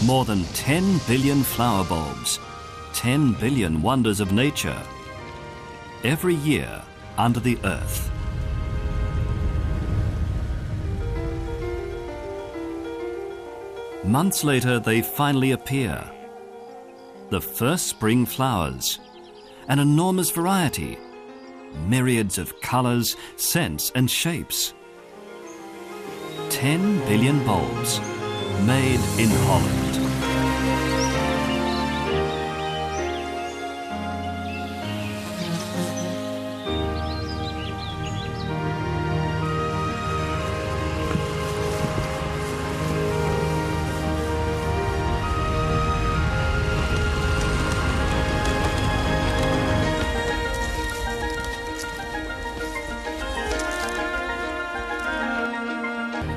More than 10 billion flower bulbs, 10 billion wonders of nature, every year under the earth. Months later, they finally appear. The first spring flowers, an enormous variety, myriads of colors, scents and shapes. 10 billion bulbs made in Holland.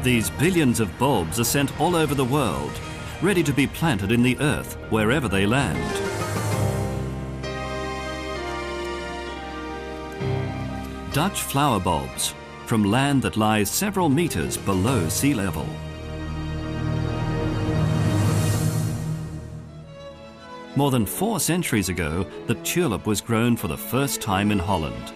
These billions of bulbs are sent all over the world, ready to be planted in the earth wherever they land. Dutch flower bulbs, from land that lies several meters below sea level. More than 4 centuries ago, the tulip was grown for the first time in Holland.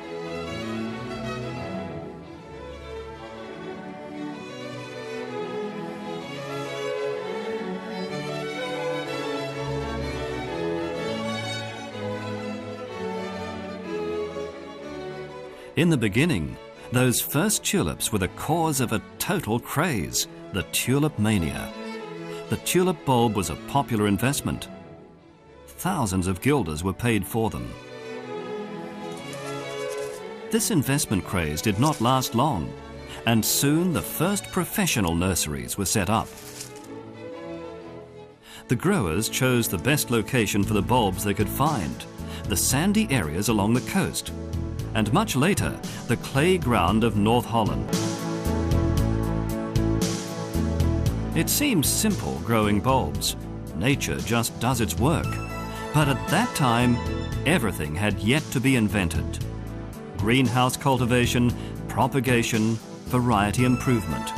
In the beginning, those first tulips were the cause of a total craze, the tulip mania. The tulip bulb was a popular investment. Thousands of guilders were paid for them. This investment craze did not last long, and soon the first professional nurseries were set up. The growers chose the best location for the bulbs they could find, the sandy areas along the coast, and much later, the clay ground of North Holland. It seems simple growing bulbs. Nature just does its work. But at that time, everything had yet to be invented. Greenhouse cultivation, propagation, variety improvement.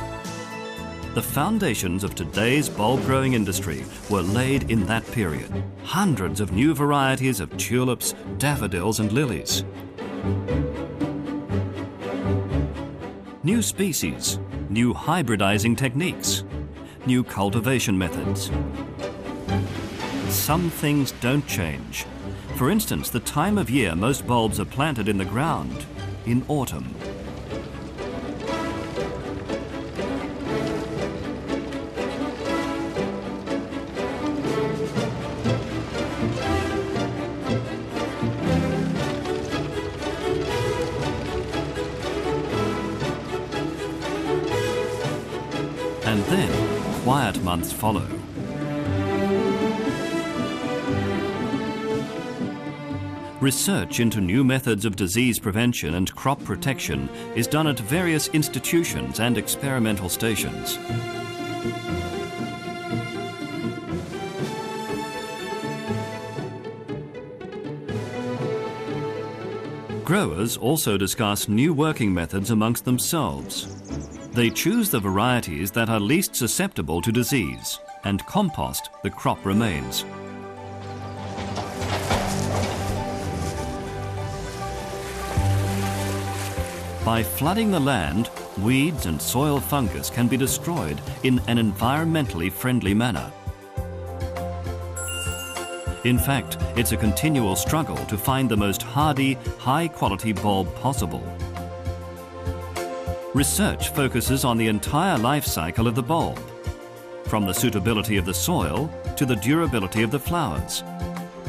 The foundations of today's bulb growing industry were laid in that period. Hundreds of new varieties of tulips, daffodils and lilies. New species, new hybridizing techniques, new cultivation methods. Some things don't change. For instance, the time of year most bulbs are planted in the ground, in autumn. And then, quiet months follow. Research into new methods of disease prevention and crop protection is done at various institutions and experimental stations. Growers also discuss new working methods amongst themselves. They choose the varieties that are least susceptible to disease and compost the crop remains. By flooding the land, weeds and soil fungus can be destroyed in an environmentally friendly manner. In fact, it's a continual struggle to find the most hardy, high-quality bulb possible. Research focuses on the entire life cycle of the bulb, from the suitability of the soil to the durability of the flowers.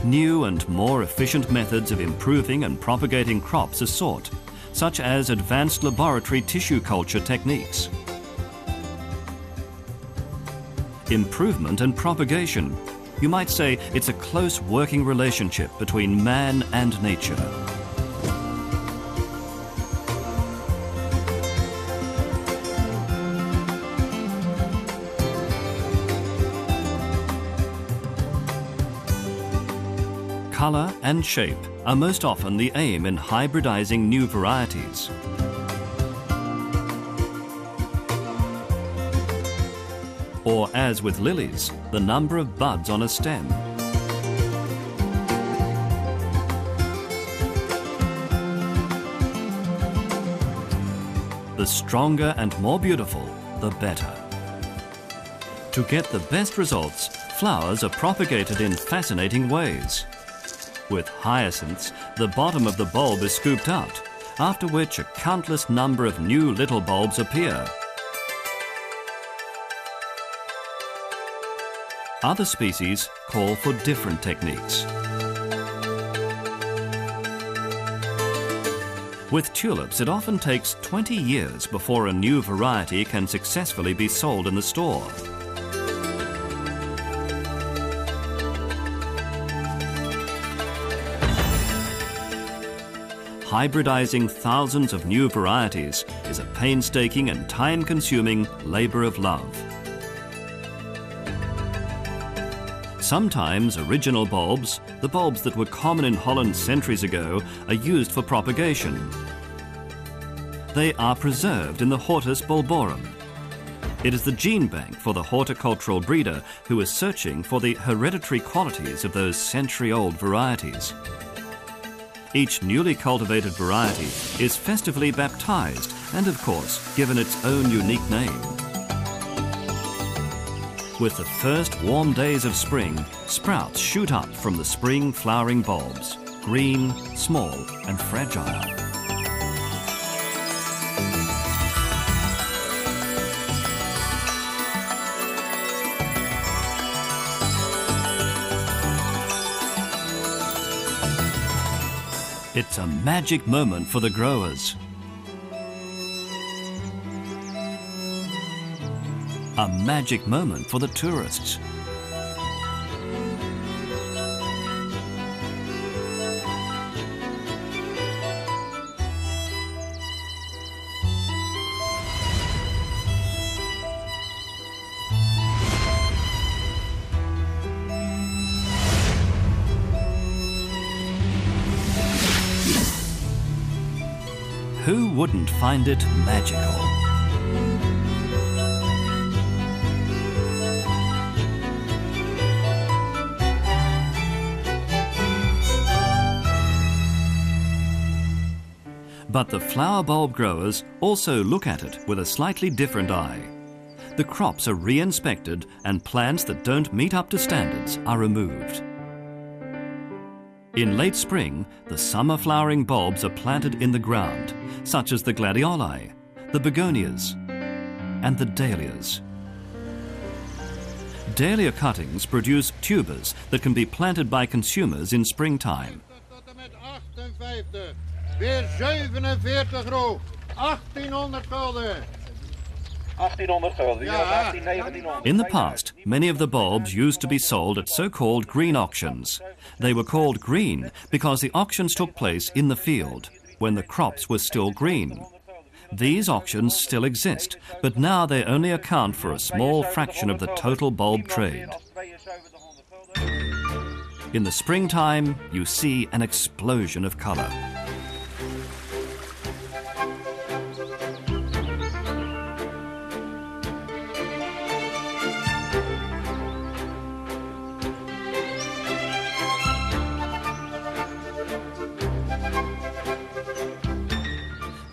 New and more efficient methods of improving and propagating crops are sought, such as advanced laboratory tissue culture techniques. Improvement and propagation. You might say it's a close working relationship between man and nature. Color and shape are most often the aim in hybridizing new varieties. or as with lilies, the number of buds on a stem. The stronger and more beautiful, the better. To get the best results, flowers are propagated in fascinating ways. With hyacinths, the bottom of the bulb is scooped out, after which a countless number of new little bulbs appear. Other species call for different techniques. With tulips, it often takes 20 years before a new variety can successfully be sold in the store. Hybridizing thousands of new varieties is a painstaking and time-consuming labor of love. Sometimes original bulbs, the bulbs that were common in Holland centuries ago, are used for propagation. They are preserved in the Hortus bulborum. It is the gene bank for the horticultural breeder who is searching for the hereditary qualities of those century-old varieties. Each newly cultivated variety is festively baptized and, of course, given its own unique name. With the first warm days of spring, sprouts shoot up from the spring flowering bulbs, green, small and fragile. It's a magic moment for the growers. A magic moment for the tourists. Who wouldn't find it magical? But the flower bulb growers also look at it with a slightly different eye. The crops are re-inspected and plants that don't meet up to standards are removed. In late spring, the summer flowering bulbs are planted in the ground, such as the gladioli, the begonias, and the dahlias. Dahlia cuttings produce tubers that can be planted by consumers in springtime. Weer 47 rood, 1800 gulden. 1800 gulden, ja, 1900. In the past, many of the bulbs used to be sold at so-called green auctions. They were called green because the auctions took place in the field, when the crops were still green. These auctions still exist, but now they only account for a small fraction of the total bulb trade. In the springtime, you see an explosion of colour.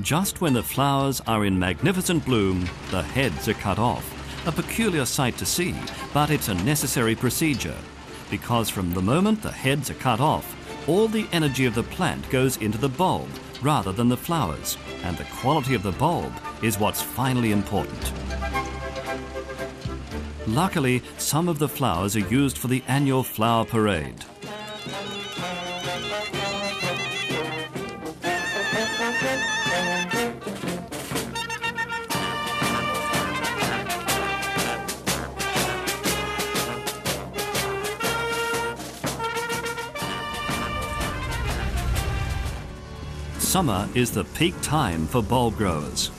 Just when the flowers are in magnificent bloom, the heads are cut off. A peculiar sight to see, but it's a necessary procedure, because from the moment the heads are cut off, all the energy of the plant goes into the bulb rather than the flowers, and the quality of the bulb is what's finally important. Luckily, some of the flowers are used for the annual flower parade. Summer is the peak time for bulb growers.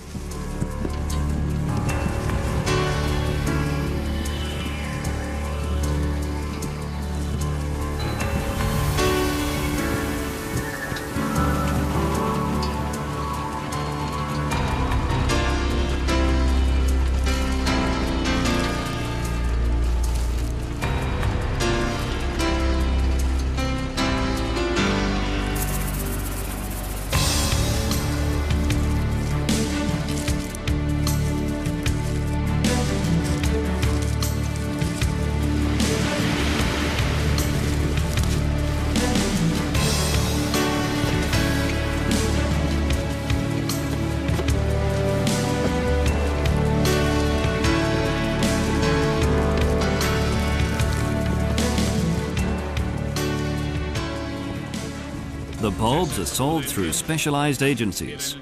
The bulbs are sold through specialised agencies.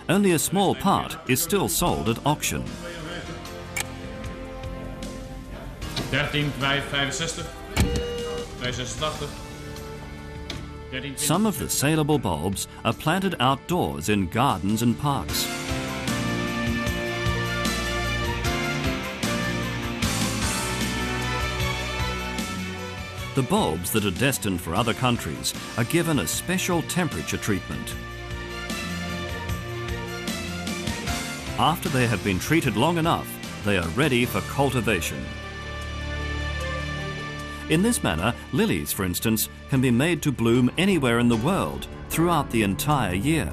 Only a small part is still sold at auction. 13,565. 286. Some of the saleable bulbs are planted outdoors in gardens and parks. The bulbs that are destined for other countries are given a special temperature treatment. After they have been treated long enough, they are ready for cultivation. In this manner, lilies, for instance, can be made to bloom anywhere in the world throughout the entire year.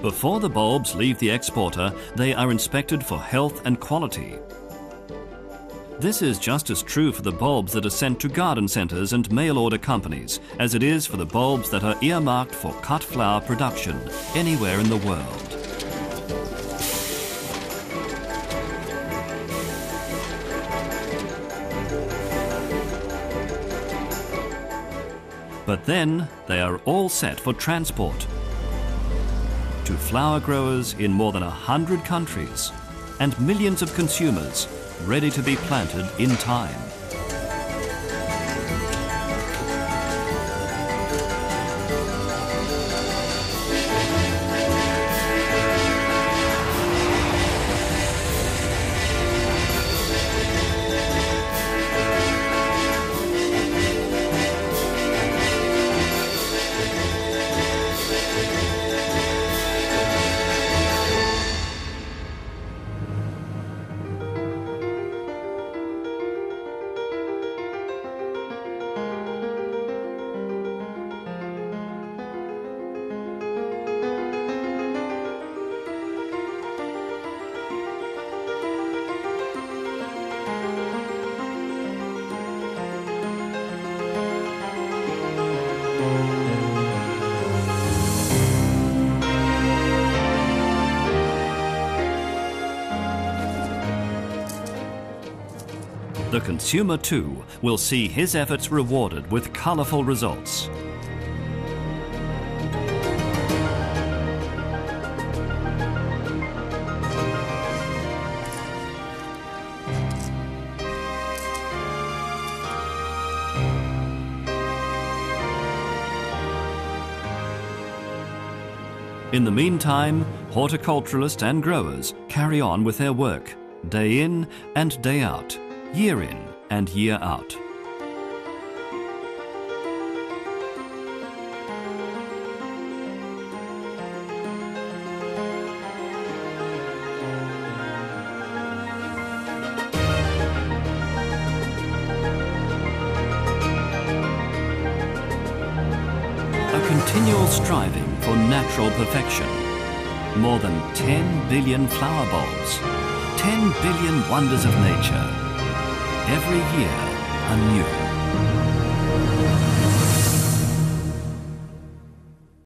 Before the bulbs leave the exporter, they are inspected for health and quality. This is just as true for the bulbs that are sent to garden centres and mail-order companies as it is for the bulbs that are earmarked for cut flower production anywhere in the world. But then they are all set for transport to flower growers in more than 100 countries and millions of consumers ready to be planted in time. The consumer too will see his efforts rewarded with colourful results. In the meantime, horticulturalists and growers carry on with their work, day in and day out, year in and year out. A continual striving for natural perfection. More than 10 billion flower bulbs, 10 billion wonders of nature. Every year anew.